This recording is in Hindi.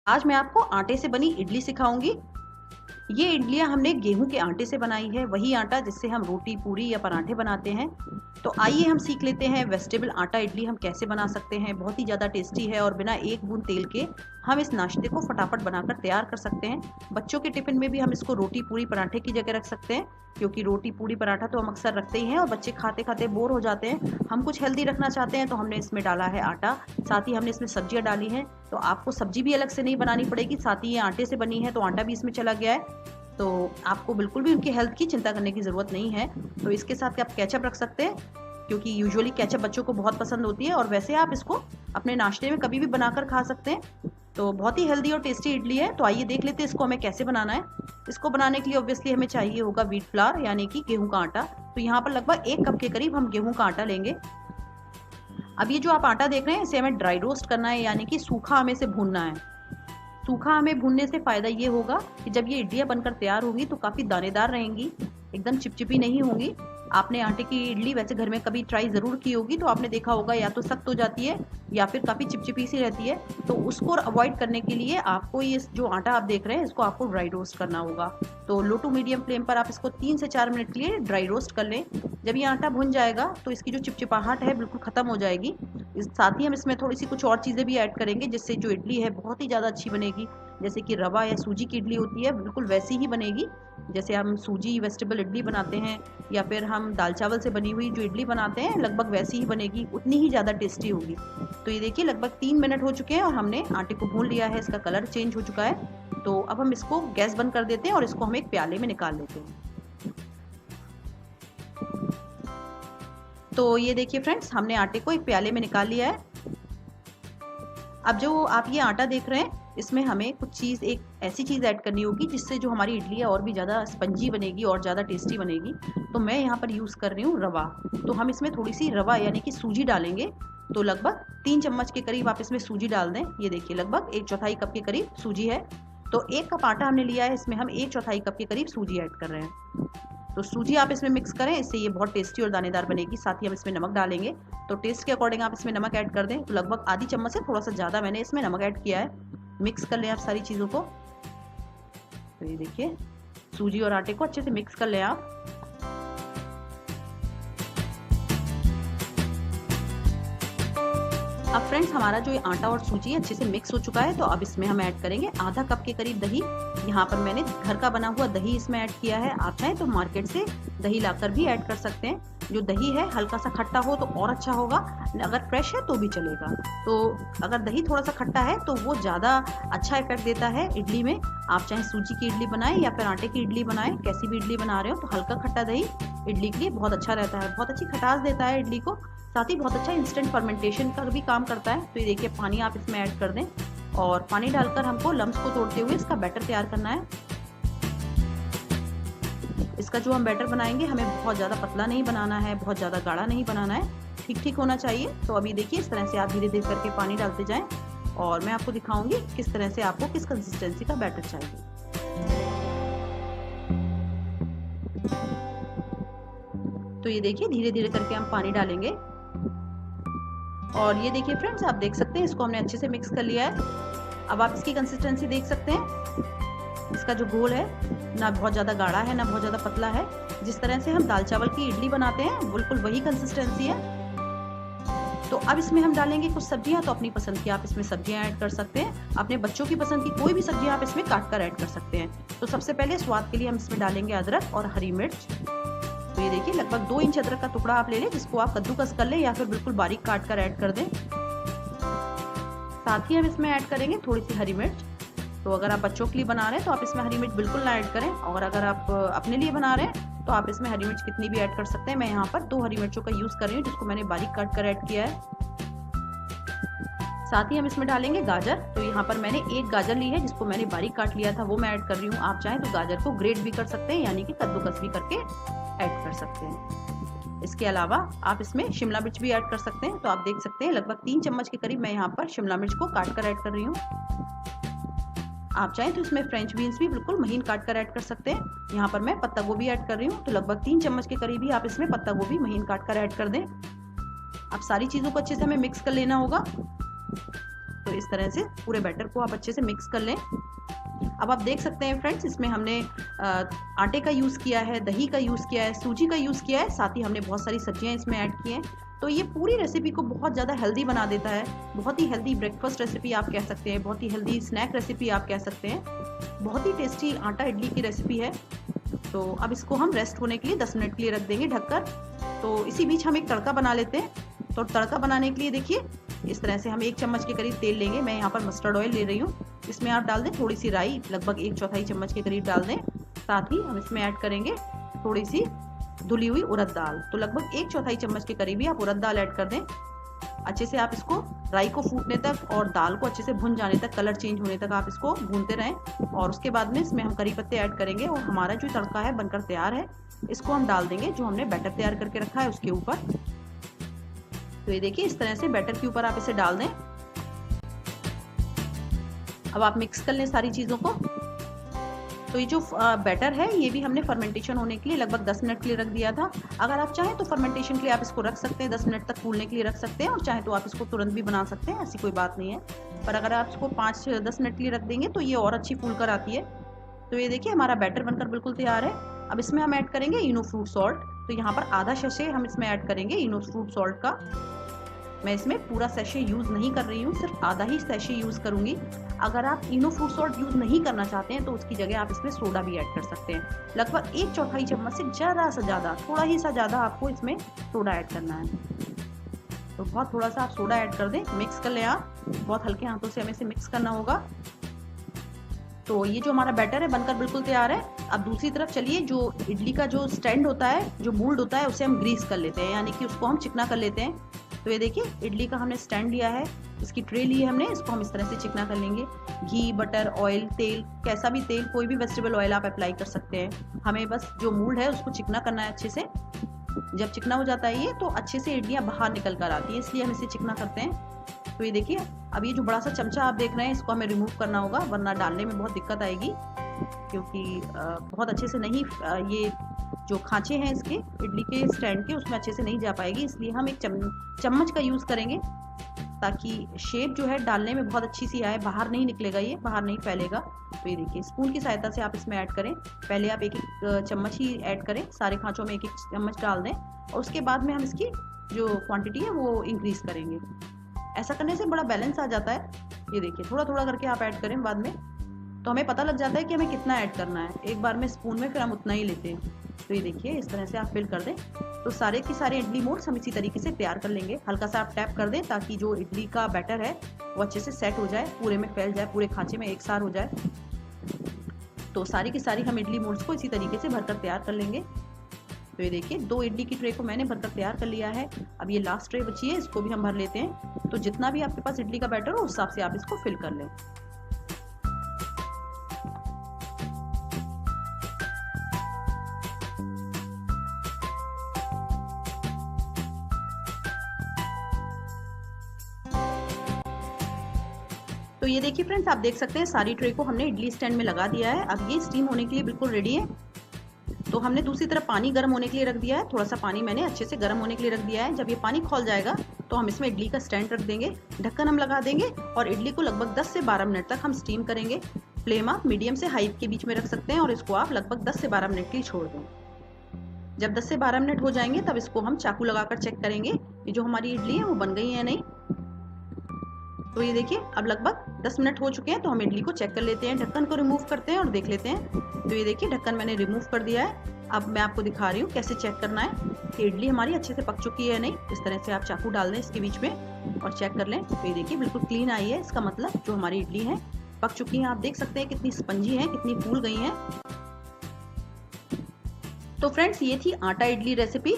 आज मैं आपको आटे से बनी इडली सिखाऊंगी। ये इडलियां हमने गेहूं के आटे से बनाई है, वही आटा जिससे हम रोटी, पूरी या पराठे बनाते हैं। तो आइए हम सीख लेते हैं वेजिटेबल आटा इडली हम कैसे बना सकते हैं। बहुत ही ज़्यादा टेस्टी है और बिना एक बूंद तेल के हम इस नाश्ते को फटाफट बनाकर तैयार कर सकते हैं। बच्चों के टिफिन में भी हम इसको रोटी, पूरी, पराठे की जगह रख सकते हैं, क्योंकि रोटी, पूरी, पराठा तो हम अक्सर रखते ही हैं और बच्चे खाते खाते बोर हो जाते हैं। हम कुछ हेल्दी रखना चाहते हैं तो हमने इसमें डाला है आटा, साथ ही हमने इसमें सब्जियां डाली हैं। तो आपको सब्जी भी अलग से नहीं बनानी पड़ेगी, साथ ही ये आटे से बनी है तो आटा भी इसमें चला गया है। तो आपको बिल्कुल भी उनकी हेल्थ की चिंता करने की ज़रूरत नहीं है। तो इसके साथ आप केचप रख सकते हैं, क्योंकि यूजुअली केचप बच्चों को बहुत पसंद होती है और वैसे आप इसको अपने नाश्ते में कभी भी बनाकर खा सकते हैं। तो बहुत ही हेल्दी और टेस्टी इडली है। तो आइए देख लेते हैं इसको हमें कैसे बनाना है। इसको बनाने के लिए ऑब्वियसली हमें चाहिए होगा व्हीट फ्लावर, यानी कि गेहूं का आटा। तो यहाँ पर लगभग 1 कप के करीब हम गेहूं का आटा लेंगे। अब ये जो आप आटा देख रहे हैं इसे हमें ड्राई रोस्ट करना है, यानी कि सूखा हमें इसे भूनना है। सूखा हमें भूनने से फ़ायदा ये होगा कि जब ये इडलियाँ बनकर तैयार होगी तो काफ़ी दानेदार रहेंगी, एकदम चिपचिपी नहीं होंगी। आपने आटे की इडली वैसे घर में कभी ट्राई ज़रूर की होगी, तो आपने देखा होगा या तो सख्त हो जाती है या फिर काफ़ी चिपचिपी सी रहती है। तो उसको अवॉइड करने के लिए आपको ये जो आटा आप देख रहे हैं इसको आपको ड्राई रोस्ट करना होगा। तो लो टू मीडियम फ्लेम पर आप इसको 3 से 4 मिनट के लिए ड्राई रोस्ट कर लें। जब ये आटा भुन जाएगा तो इसकी जो चिपचिपाहट है बिल्कुल ख़त्म हो जाएगी। साथ ही हम इसमें थोड़ी सी कुछ और चीज़ें भी ऐड करेंगे, जिससे जो इडली है बहुत ही ज़्यादा अच्छी बनेगी। जैसे कि रवा या सूजी की इडली होती है, बिल्कुल वैसी ही बनेगी जैसे हम सूजी वेजिटेबल इडली बनाते हैं, या फिर हम दाल चावल से बनी हुई जो इडली बनाते हैं लगभग वैसी ही बनेगी, उतनी ही ज़्यादा टेस्टी होगी। तो ये देखिए लगभग 3 मिनट हो चुके हैं और हमने आटे को भून लिया है, इसका कलर चेंज हो चुका है। तो अब हम इसको गैस बंद कर देते हैं और इसको हम एक प्याले में निकाल लेते हैं। तो ये देखिए फ्रेंड्स, हमने आटे को एक प्याले में निकाल लिया है। अब जो आप ये आटा देख रहे हैं इसमें हमें कुछ चीज़, एक ऐसी चीज़ ऐड करनी होगी जिससे जो हमारी इडली है और भी ज़्यादा स्पंजी बनेगी और ज़्यादा टेस्टी बनेगी। तो मैं यहाँ पर यूज़ कर रही हूँ रवा। तो हम इसमें थोड़ी सी रवा यानी कि सूजी डालेंगे। तो लगभग 3 चम्मच के करीब आप इसमें सूजी डाल दें। ये देखिए लगभग 1/4 कप के करीब सूजी है। तो 1 कप आटा हमने लिया है, इसमें हम 1/4 कप के करीब सूजी ऐड कर रहे हैं। तो सूजी आप इसमें मिक्स करें, इससे ये बहुत टेस्टी और दानेदार बनेगी। साथ ही हम इसमें नमक डालेंगे, तो टेस्ट के अकॉर्डिंग आप इसमें नमक ऐड कर दें। तो लगभग आधी चम्मच से थोड़ा सा ज़्यादा मैंने इसमें नमक ऐड किया है। मिक्स कर लें आप सारी चीज़ों को। तो ये देखिए सूजी और आटे को अच्छे से मिक्स कर लें आप। अब फ्रेंड्स हमारा जो ये आटा और सूजी अच्छे से मिक्स हो चुका है, तो अब इसमें हम ऐड करेंगे आधा कप के करीब दही। यहाँ पर मैंने घर का बना हुआ दही इसमें ऐड किया है। आप चाहें तो मार्केट से दही लाकर भी ऐड कर सकते हैं। जो दही है हल्का सा खट्टा हो तो और अच्छा होगा, अगर फ्रेश है तो भी चलेगा। तो अगर दही थोड़ा सा खट्टा है तो वो ज़्यादा अच्छा इफेक्ट देता है इडली में। आप चाहे सूजी की इडली बनाएं या फिर आटे की इडली बनाएं, कैसी भी इडली बना रहे हो तो हल्का खट्टा दही इडली के लिए बहुत अच्छा रहता है, बहुत अच्छी खटास देता है इडली को। साथ ही बहुत अच्छा इंस्टेंट फर्मेंटेशन का भी काम करता है। तो ये देखिए पानी आप इसमें ऐड कर दें और पानी डालकर हमको लम्स को तोड़ते हुए इसका बैटर तैयार करना है। इसका जो हम बैटर बनाएंगे हमें बहुत ज़्यादा पतला नहीं बनाना है, बहुत ज़्यादा गाढ़ा नहीं बनाना है, ठीक ठीक होना चाहिए। तो अभी देखिए इस तरह से आप धीरे धीरे करके पानी डालते जाएं और मैं आपको दिखाऊंगी किस तरह से आपको किस कंसिस्टेंसी का बैटर चाहिए। तो ये देखिए धीरे धीरे करके हम पानी डालेंगे और ये देखिए फ्रेंड्स आप देख सकते हैं इसको हमने अच्छे से मिक्स कर लिया है। अब आप इसकी कंसिस्टेंसी देख सकते हैं, इसका जो घोल है ना बहुत ज़्यादा गाढ़ा है ना बहुत ज़्यादा पतला है। जिस तरह से हम दाल चावल की इडली बनाते हैं बिल्कुल वही कंसिस्टेंसी है। तो अब इसमें हम डालेंगे कुछ सब्जियां। तो अपनी पसंद की आप इसमें सब्जियां ऐड कर सकते हैं, अपने बच्चों की पसंद की कोई भी सब्जियां आप इसमें काट कर ऐड कर सकते हैं। तो सबसे पहले स्वाद के लिए हम इसमें डालेंगे अदरक और हरी मिर्च। तो ये देखिए लगभग 2 इंच अदरक का टुकड़ा आप ले लें, जिसको आप कद्दूकस कर लें या फिर बिल्कुल बारीक काट कर ऐड कर दें। साथ ही हम इसमें ऐड करेंगे थोड़ी सी हरी मिर्च। तो अगर आप बच्चों के लिए बना रहे हैं तो आप इसमें हरी मिर्च बिल्कुल ना ऐड करें, और अगर आप अपने लिए बना रहे हैं तो आप इसमें हरी मिर्च कितनी भी ऐड कर सकते हैं। मैं यहाँ पर 2 हरी मिर्चों का यूज़ कर रही हूँ, जिसको मैंने बारीक काट कर ऐड किया है। साथ ही हम इसमें डालेंगे गाजर। तो यहाँ पर मैंने 1 गाजर ली है, जिसको मैंने बारीक काट लिया था, वो मैं ऐड कर रही हूँ। आप चाहें तो गाजर को ग्रेट भी कर सकते हैं, यानी कि कद्दूकस भी करके ऐड कर सकते हैं। इसके अलावा आप इसमें शिमला मिर्च भी ऐड कर सकते हैं। तो आप देख सकते हैं लगभग 3 चम्मच के करीब मैं यहाँ पर शिमला मिर्च को काट कर ऐड कर रही हूँ। आप चाहें तो इसमें फ्रेंच बीन्स भी बिल्कुल महीन काट कर ऐड कर सकते हैं। यहाँ पर मैं पत्ता गोभी ऐड कर रही हूँ, तो लगभग 3 चम्मच के करीब ही आप इसमें पत्ता गोभी महीन काट कर ऐड कर दें। अब सारी चीज़ों को अच्छे से हमें मिक्स कर लेना होगा। तो इस तरह से पूरे बैटर को आप अच्छे से मिक्स कर लें। अब आप देख सकते हैं फ्रेंड्स, इसमें हमने आटे का यूज़ किया है, दही का यूज़ किया है, सूजी का यूज़ किया है, साथ ही हमने बहुत सारी सब्जियां इसमें ऐड की हैं। तो ये पूरी रेसिपी को बहुत ज़्यादा हेल्दी बना देता है। बहुत ही हेल्दी ब्रेकफास्ट रेसिपी आप कह सकते हैं, बहुत ही हेल्दी स्नैक रेसिपी आप कह सकते हैं। बहुत ही टेस्टी आटा इडली की रेसिपी है। तो अब इसको हम रेस्ट होने के लिए 10 मिनट के लिए रख देंगे ढककर। तो इसी बीच हम एक तड़का बना लेते हैं। तो तड़का बनाने के लिए देखिए इस तरह से हम 1 चम्मच के करीब तेल लेंगे। मैं यहाँ पर मस्टर्ड ऑयल ले रही हूँ। इसमें आप डाल दें थोड़ी सी राई, लगभग 1/4 चम्मच के करीब डाल दें। साथ ही हम इसमें ऐड करेंगे थोड़ी सी धुली हुई उड़द दाल। तो लगभग 1/4 चम्मच के करीब ही आप उड़द दाल ऐड कर दें। अच्छे से आप इसको राई को फूटने तक और दाल को अच्छे से भुन जाने तक, कलर चेंज होने तक आप इसको भूनते रहें। और उसके बाद में इसमें हम करी पत्ते ऐड करेंगे और हमारा जो तड़का है बनकर तैयार है। इसको हम डाल देंगे जो हमने बैटर तैयार करके रखा है उसके ऊपर। तो ये देखिए इस तरह से बैटर के ऊपर आप इसे डाल दें। अब आप मिक्स कर लें सारी चीज़ों को। तो ये जो बैटर है ये भी हमने फर्मेंटेशन होने के लिए लगभग 10 मिनट के लिए रख दिया था। अगर आप चाहें तो फर्मेंटेशन के लिए आप इसको रख सकते हैं, 10 मिनट तक फूलने के लिए रख सकते हैं, और चाहे तो आप इसको तुरंत भी बना सकते हैं, ऐसी कोई बात नहीं है। पर अगर आप इसको 5-10 मिनट के लिए रख देंगे तो ये और अच्छी फूल कर आती है। तो ये देखिए हमारा बैटर बनकर बिल्कुल तैयार है। अब इसमें हम ऐड करेंगे इनो फ्रूट सॉल्ट। तो यहाँ पर आधा सैशे हम इसमें ऐड करेंगे इनो फ्रूट सॉल्ट का। मैं इसमें पूरा सैशे यूज़ नहीं कर रही हूँ, सिर्फ आधा ही सैशे यूज़ करूँगी। अगर आप इनो फ्रूट सॉल्ट यूज़ नहीं करना चाहते हैं तो उसकी जगह आप इसमें सोडा भी ऐड कर सकते हैं। लगभग 1/4 चम्मच से ज़रा सा ज़्यादा, थोड़ा ही सा ज़्यादा आपको इसमें सोडा ऐड करना है। तो बहुत थोड़ा सा आप सोडा ऐड कर दें, मिक्स कर लें आप। बहुत हल्के हाथों से हमें इसे मिक्स करना होगा। तो ये जो हमारा बैटर है बनकर बिल्कुल तैयार है। अब दूसरी तरफ चलिए, जो इडली का जो स्टैंड होता है, जो मोल्ड होता है, उसे हम ग्रीस कर लेते हैं, यानी कि उसको हम चिकना कर लेते हैं। तो ये देखिए इडली का हमने स्टैंड लिया है, इसकी ट्रे ली है हमने, इसको हम इस तरह से चिकना कर लेंगे। घी, बटर, ऑयल, तेल, कैसा भी तेल, कोई भी वेजिटेबल ऑयल आप अप्लाई कर सकते हैं। हमें बस जो मोल्ड है उसको चिकना करना है अच्छे से। जब चिकना हो जाता है ये तो अच्छे से इडलियाँ बाहर निकल कर आती है, इसलिए हम इसे चिकना करते हैं। तो ये देखिए अब ये जो बड़ा सा चमचा आप देख रहे हैं इसको हमें रिमूव करना होगा, वरना डालने में बहुत दिक्कत आएगी, क्योंकि बहुत अच्छे से नहीं, ये जो खांचे हैं इसके इडली के स्टैंड के उसमें अच्छे से नहीं जा पाएगी। इसलिए हम एक चम्मच का यूज़ करेंगे ताकि शेप जो है डालने में बहुत अच्छी सी आए, बाहर नहीं निकलेगा, ये बाहर नहीं फैलेगा। तो ये देखिए स्पून की सहायता से आप इसमें ऐड करें। पहले आप एक चम्मच ही ऐड करें, सारे खांचों में 1-1 चम्मच डाल दें, और उसके बाद में हम इसकी जो क्वांटिटी है वो इंक्रीज़ करेंगे। ऐसा करने से बड़ा बैलेंस आ जाता है। ये देखिए थोड़ा थोड़ा करके आप ऐड करें बाद में, तो हमें पता लग जाता है कि हमें कितना ऐड करना है। एक बार में स्पून में फिर हम उतना ही लेते हैं। तो ये देखिए इस तरह से आप फिल कर दें। तो सारे की सारे इडली मोल्ड्स हम इसी तरीके से तैयार कर लेंगे। हल्का सा आप टैप कर दें ताकि जो इडली का बैटर है वो अच्छे से सेट हो जाए, पूरे में फैल जाए, पूरे खांचे में एक सार हो जाए। तो सारी की सारी हम इडली मोल्ड्स को इसी तरीके से भरकर तैयार कर लेंगे। तो ये देखिए 2 इडली की ट्रे को मैंने भरकर तैयार कर लिया है। अब ये लास्ट ट्रे बची है, इसको भी हम भर लेते हैं। तो जितना भी आपके पास इडली का बैटर हो उस हिसाब से आप इसको फिल कर लें। तो ये देखिए फ्रेंड्स, आप देख सकते हैं सारी ट्रे को हमने इडली स्टैंड में लगा दिया है। अब ये स्टीम होने के लिए बिल्कुल रेडी है। तो हमने दूसरी तरफ पानी गर्म होने के लिए रख दिया है। थोड़ा सा पानी मैंने अच्छे से गर्म होने के लिए रख दिया है। जब ये पानी खौल जाएगा तो हम इसमें इडली का स्टैंड रख देंगे, ढक्कन हम लगा देंगे और इडली को लगभग 10 से 12 मिनट तक हम स्टीम करेंगे। फ्लेम आप मीडियम से हाई के बीच में रख सकते हैं और इसको आप लगभग 10 से 12 मिनट के लिए छोड़ दें। जब 10 से 12 मिनट हो जाएंगे तब इसको हम चाकू लगाकर चेक करेंगे कि जो हमारी इडली है वो बन गई है या नहीं। तो ये देखिए अब लगभग 10 मिनट हो चुके हैं। तो हम इडली को चेक कर लेते हैं, ढक्कन को रिमूव करते हैं और देख लेते हैं। तो ये देखिए ढक्कन मैंने रिमूव कर दिया है। अब मैं आपको दिखा रही हूँ कैसे चेक करना है कि इडली हमारी अच्छे से पक चुकी है या नहीं। इस तरह से आप चाकू डाल दें इसके बीच में और चेक कर लें। तो ये देखिए बिल्कुल क्लीन आई है, इसका मतलब जो हमारी इडली है पक चुकी है। आप देख सकते हैं कितनी स्पंजी है, कितनी फूल गई हैं। तो फ्रेंड्स ये थी आटा इडली रेसिपी।